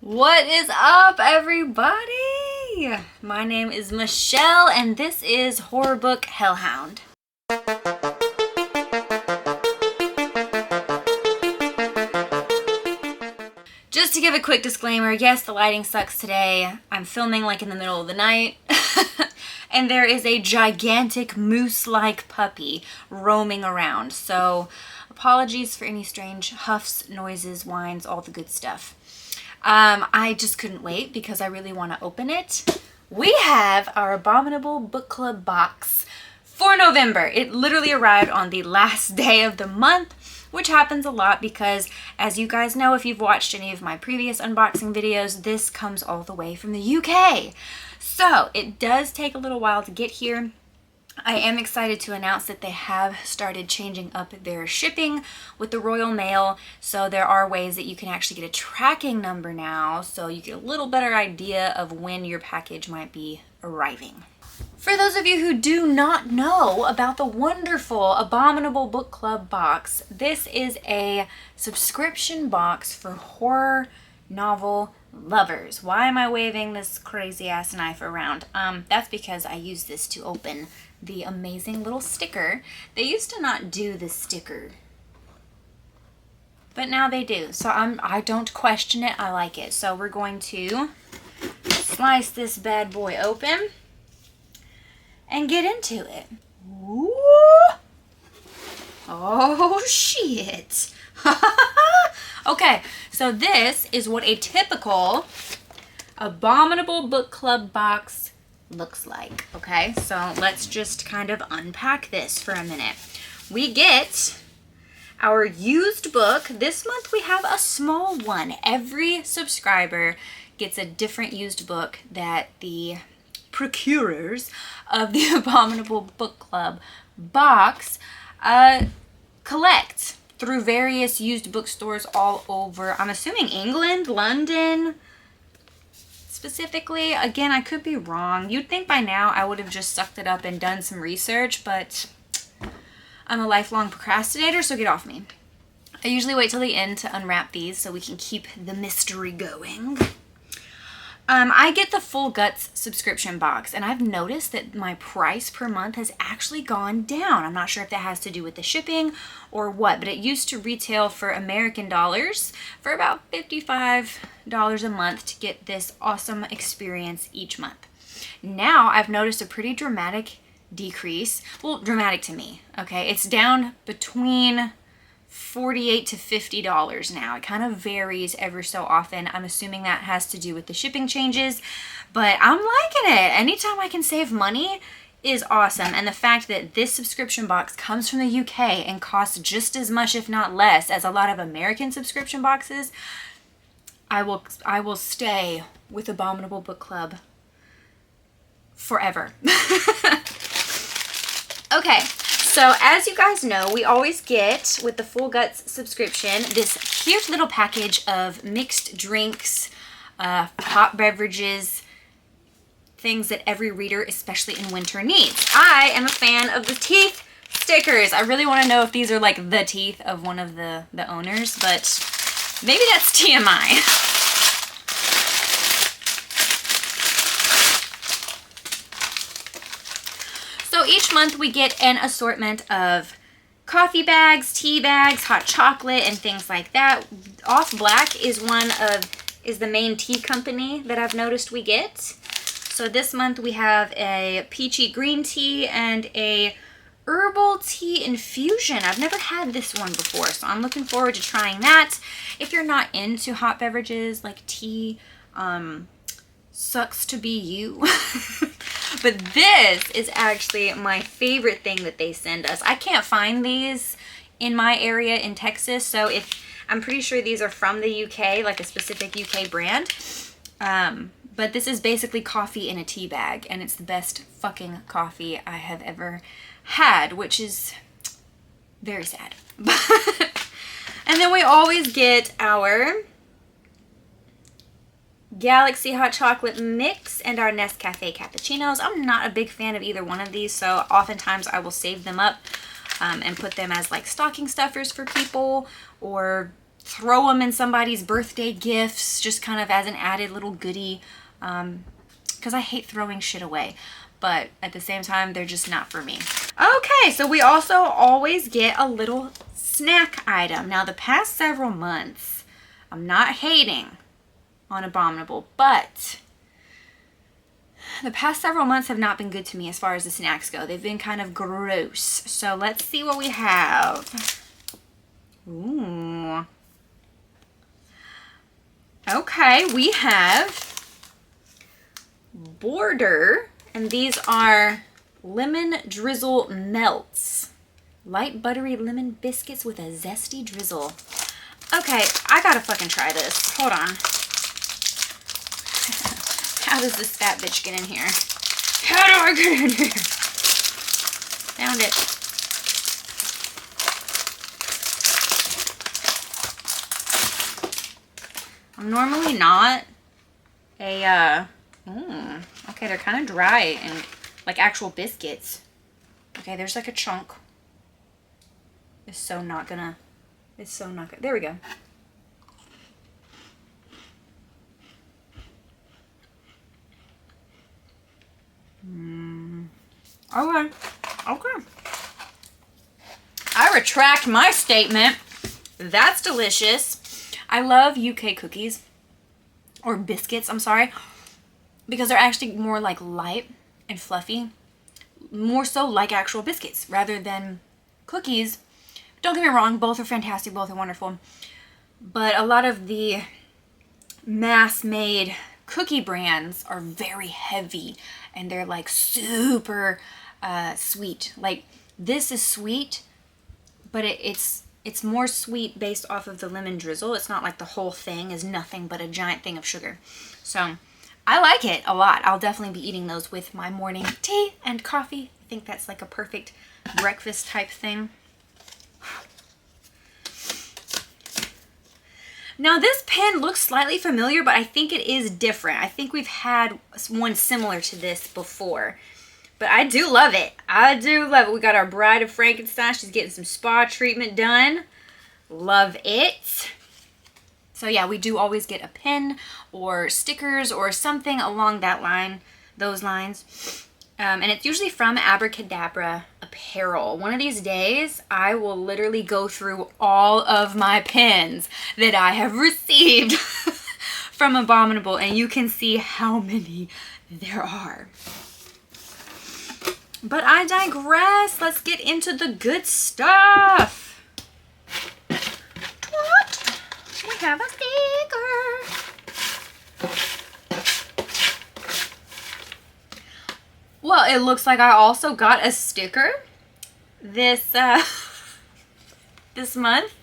What is up, everybody? My name is Michelle, and this is Horror Book Hell Hound. Just to give a quick disclaimer, yes, the lighting sucks today. I'm filming like in the middle of the night. And there is a gigantic moose-like puppy roaming around. So apologies for any strange huffs, noises, whines, all the good stuff. I just couldn't wait because I really want to open it. We have our Abominable Book Club box for November. It literally arrived on the last day of the month, which happens a lot because, as you guys know, if you've watched any of my previous unboxing videos, this comes all the way from the UK. So it does take a little while to get here. I am excited to announce that they have started changing up their shipping with the Royal Mail. So there are ways that you can actually get a tracking number now, so you get a little better idea of when your package might be arriving. For those of you who do not know about the wonderful Abominable Book Club box, this is a subscription box for horror novel lovers. Why am I waving this crazy ass knife around? That's because I use this to open the amazing little sticker. They used to not do the sticker, but now they do. So I don't question it. I like it. So we're going to slice this bad boy open and get into it. Ooh. Oh shit. Okay, so this is what a typical Abominable Book Club box looks like. Okay, so let's just kind of unpack this for a minute. We get our used book. This month we have a small one. Every subscriber gets a different used book that the procurers of the Abominable Book Club box collect through various used bookstores all over. I'm assuming England, London specifically. Again, I could be wrong. You'd think by now I would have just sucked it up and done some research, but I'm a lifelong procrastinator, so get off me. I usually wait till the end to unwrap these so we can keep the mystery going. I get the Full Guts subscription box, and I've noticed that my price per month has actually gone down. I'm not sure if that has to do with the shipping or what, but it used to retail for American dollars for about $55 a month to get this awesome experience each month. Now I've noticed a pretty dramatic decrease. Well, dramatic to me, okay? It's down between $48 to $50 now. It kind of varies ever so often. I'm assuming that has to do with the shipping changes, but I'm liking it. Anytime I can save money is awesome. And the fact that this subscription box comes from the UK and costs just as much, if not less, as a lot of American subscription boxes, I will stay with Abominable Book Club forever. Okay. So as you guys know, we always get, with the Full Guts subscription, this cute little package of mixed drinks, hot beverages, things that every reader, especially in winter, needs. I am a fan of the teeth stickers. I really want to know if these are like the teeth of one of the owners, but maybe that's TMI. So each month we get an assortment of coffee bags, tea bags, hot chocolate, and things like that. Off Black is the main tea company that I've noticed we get. So this month we have a peachy green tea and a herbal tea infusion. I've never had this one before, so I'm looking forward to trying that. If you're not into hot beverages like tea, sucks to be you. But this is actually my favorite thing that they send us. I can't find these in my area in Texas, so I'm pretty sure these are from the UK, like a specific UK brand. But this is basically coffee in a tea bag, and it's the best fucking coffee I have ever had, which is very sad. And then we always get our Galaxy Hot Chocolate Mix and our Nescafe Cappuccinos. I'm not a big fan of either one of these, so oftentimes I will save them up and put them as like stocking stuffers for people, or throw them in somebody's birthday gifts, just kind of as an added little goodie. Because I hate throwing shit away. But at the same time, they're just not for me. Okay, so we also always get a little snack item. Now, the past several months, I'm not hating on Abominable, but the past several months have not been good to me as far as the snacks go. They've been kind of gross. So let's see what we have. Ooh. Okay, we have Border, and these are lemon drizzle melts. Light buttery lemon biscuits with a zesty drizzle. Okay, I gotta fucking try this. Hold on. How does this fat bitch get in here? How do I get in here? Found it. I'm normally not a, okay, they're kind of dry and like actual biscuits. Okay, there's like a chunk. It's so not gonna, there we go. Okay. Okay. I retract my statement. That's delicious. I love UK cookies, or biscuits, I'm sorry, because they're actually more like light and fluffy. More so like actual biscuits rather than cookies. Don't get me wrong, both are fantastic, both are wonderful. But a lot of the mass-made cookie brands are very heavy and they're like super sweet. Like this is sweet, but it's more sweet based off of the lemon drizzle. It's not like the whole thing is nothing but a giant thing of sugar. So I like it a lot. I'll definitely be eating those with my morning tea and coffee. I think that's like a perfect breakfast type thing. Now this pen looks slightly familiar, but I think it is different. I think we've had one similar to this before. But I do love it. I do love it. We got our Bride of Frankenstein. She's getting some spa treatment done. Love it. So yeah, we do always get a pen or stickers or something along that line, those lines. And it's usually from Abracadabra Apparel. One of these days, I will literally go through all of my pens that I have received from Abominable, and you can see how many there are. But I digress. Let's get into the good stuff. What? We have a sticker. Well, it looks like I also got a sticker this this month.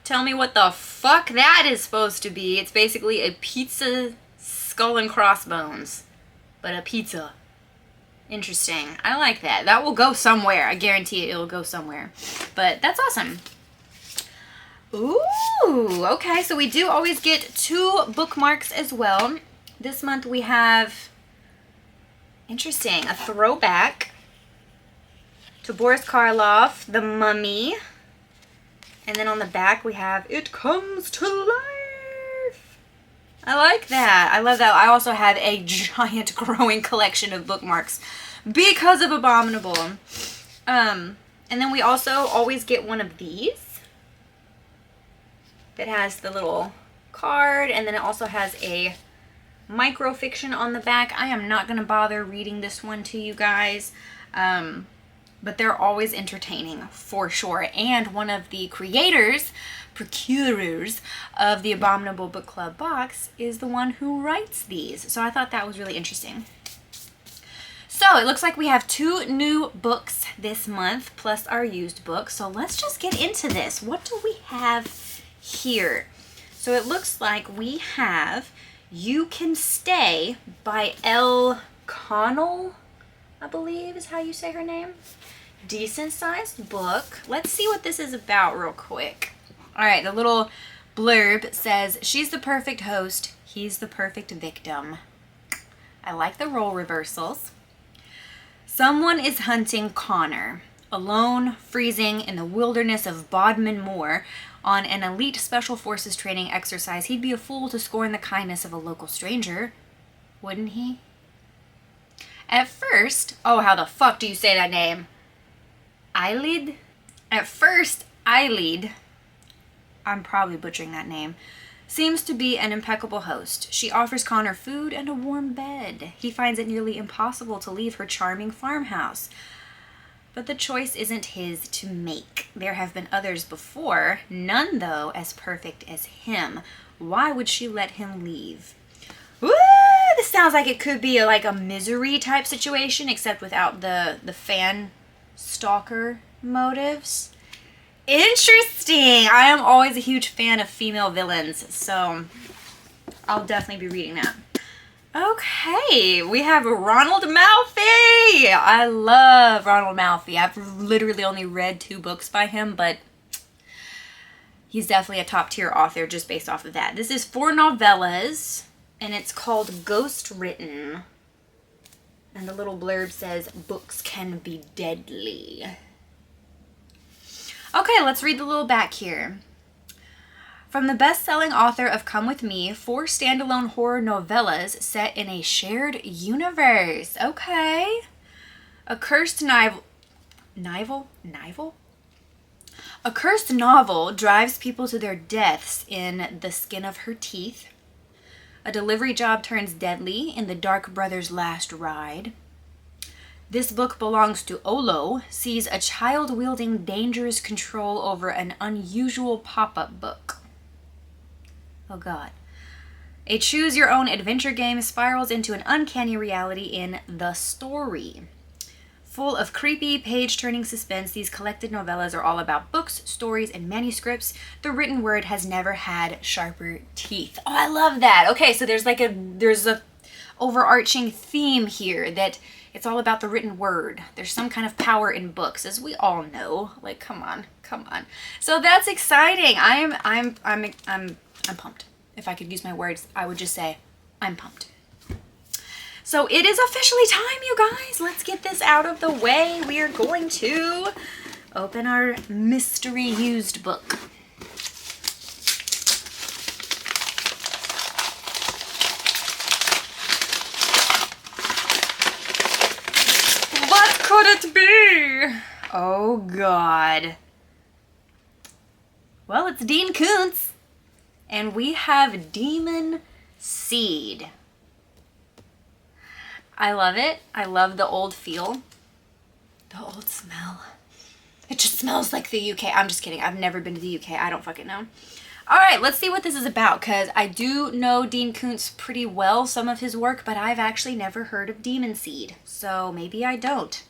Tell me what the fuck that is supposed to be. It's basically a pizza skull and crossbones, but a pizza. Interesting. I like that. That will go somewhere. I guarantee it will go somewhere. But that's awesome. Ooh, okay. So we do always get 2 bookmarks as well. This month we have, interesting, a throwback to Boris Karloff, The Mummy. And then on the back we have It Comes to Life. I like that. I love that. I also have a giant growing collection of bookmarks because of Abominable. And then we also always get one of these that has the little card, and then it also has a microfiction on the back. I am not going to bother reading this one to you guys, but they're always entertaining for sure. And one of the procurers of the Abominable Book Club box is the one who writes these. So I thought that was really interesting. So it looks like we have 2 new books this month, plus our used book. So let's just get into this. What do we have here? So it looks like we have You Can Stay by Elle Connell, I believe is how you say her name. Decent sized book. Let's see what this is about real quick. All right, the little blurb says, she's the perfect host, he's the perfect victim. I like the role reversals. Someone is hunting Connor, alone, freezing in the wilderness of Bodmin Moor on an elite special forces training exercise, he'd be a fool to scorn the kindness of a local stranger, wouldn't he? At first, oh, how the fuck do you say that name? Eyelid? At first, Eyelid, I'm probably butchering that name, seems to be an impeccable host. She offers Connor food and a warm bed. He finds it nearly impossible to leave her charming farmhouse. But the choice isn't his to make. There have been others before, none, though, as perfect as him. Why would she let him leave? Woo! This sounds like it could be like a Misery type situation, except without the fan stalker motives. Interesting! I am always a huge fan of female villains, so I'll definitely be reading that. Okay, we have Ronald Malfi. I love Ronald Malfi. I've literally only read 2 books by him, but he's definitely a top tier author just based off of that. This is 4 novellas, and it's called Ghost Written. And the little blurb says, books can be deadly. Okay, let's read the little back here. From the best-selling author of Come With Me, 4 standalone horror novellas set in a shared universe. Okay. A cursed novel drives people to their deaths in The Skin of Her Teeth. A delivery job turns deadly in The Dark Brother's Last Ride. This book belongs to Olo, sees a child wielding dangerous control over an unusual pop-up book. Oh God. A choose-your-own adventure game spirals into an uncanny reality in The Story. Full of creepy, page-turning suspense, these collected novellas are all about books, stories, and manuscripts. The written word has never had sharper teeth. Oh, I love that. Okay, so there's a overarching theme here that it's all about the written word. There's some kind of power in books, as we all know. Like, come on. So that's exciting. I'm pumped. If I could use my words, I would just say, I'm pumped. So it is officially time, you guys. Let's get this out of the way. We are going to open our mystery used book. What could it be? Oh, God. Well, it's Dean Koontz. And we have Demon Seed. I love it. I love the old feel. The old smell. It just smells like the UK. I'm just kidding. I've never been to the UK. I don't fucking know. All right, let's see what this is about, because I do know Dean Koontz pretty well, some of his work, but I've actually never heard of Demon Seed. So maybe I don't.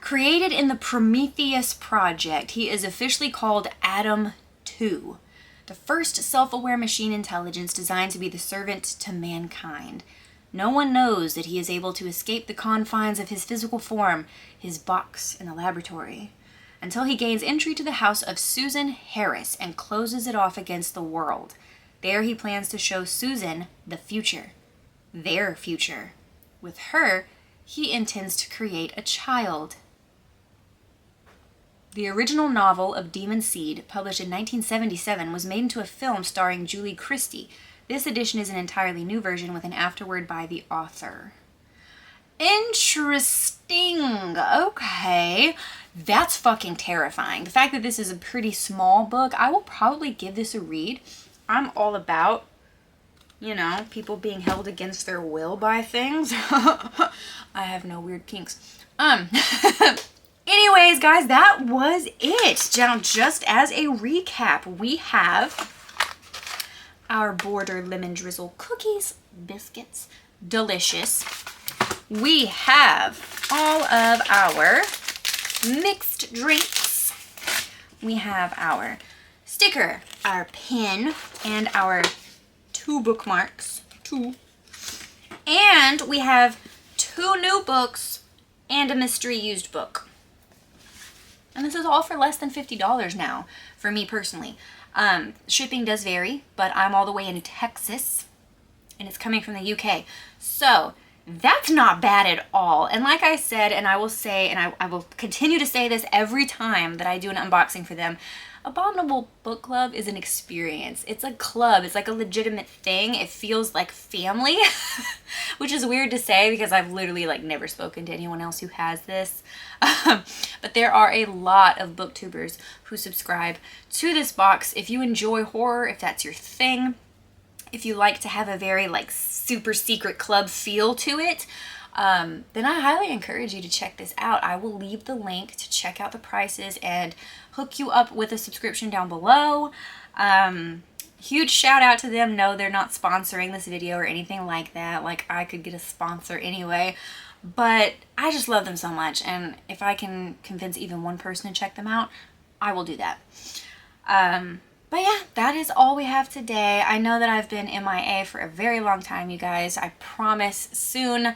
Created in the Prometheus Project, he is officially called Adam 2. The first self-aware machine intelligence designed to be the servant to mankind. No one knows that he is able to escape the confines of his physical form, his box in the laboratory, until he gains entry to the house of Susan Harris and closes it off against the world. There he plans to show Susan the future. Their future. With her, he intends to create a child. The original novel of Demon Seed, published in 1977, was made into a film starring Julie Christie. This edition is an entirely new version with an afterword by the author. Interesting. Okay. That's fucking terrifying. The fact that this is a pretty small book, I will probably give this a read. I'm all about, people being held against their will by things. I have no weird kinks. Anyways, guys, that was it. Now, just as a recap, we have our Border Lemon Drizzle cookies, biscuits, delicious. We have all of our mixed drinks. We have our sticker, our pen, and our 2 bookmarks. 2. And we have 2 new books and a mystery used book. And this is all for less than $50 now, for me personally. Shipping does vary, but I'm all the way in Texas, and it's coming from the UK. So that's not bad at all. And like I said, and I will say, and I will continue to say this every time that I do an unboxing for them, Abominable Book Club is an experience. It's a club. It's like a legitimate thing. It feels like family, which is weird to say because I've literally like never spoken to anyone else who has this. But there are a lot of booktubers who subscribe to this box. If you enjoy horror, if that's your thing, if you like to have a very like super secret club feel to it, then I highly encourage you to check this out. I will leave the link to check out the prices and hook you up with a subscription down below. Huge shout out to them. No, they're not sponsoring this video or anything like that. Like, I could get a sponsor anyway, but I just love them so much, and if I can convince even one person to check them out, I will do that. But yeah, that is all we have today. I know that I've been MIA for a very long time, you guys. I promise soon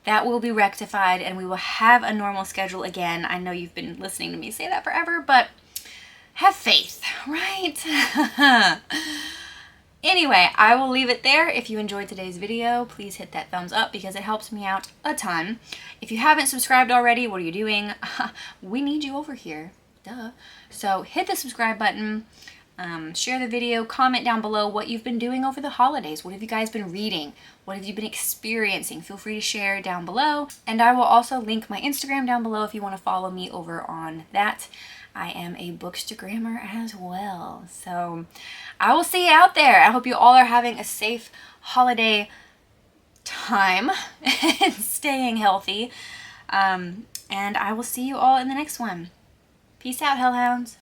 that will be rectified and we will have a normal schedule again. I know you've been listening to me say that forever, but have faith, right? Anyway, I will leave it there. If you enjoyed today's video, please hit that thumbs up because it helps me out a ton. If you haven't subscribed already, what are you doing? We need you over here. Duh. So hit the subscribe button. Share the video, comment down below what you've been doing over the holidays. What have you guys been reading? What have you been experiencing? Feel free to share down below. And I will also link my Instagram down below if you want to follow me over on that. I am a bookstagrammer as well. So I will see you out there. I hope you all are having a safe holiday time and staying healthy. And I will see you all in the next one. Peace out, Hell Hounds.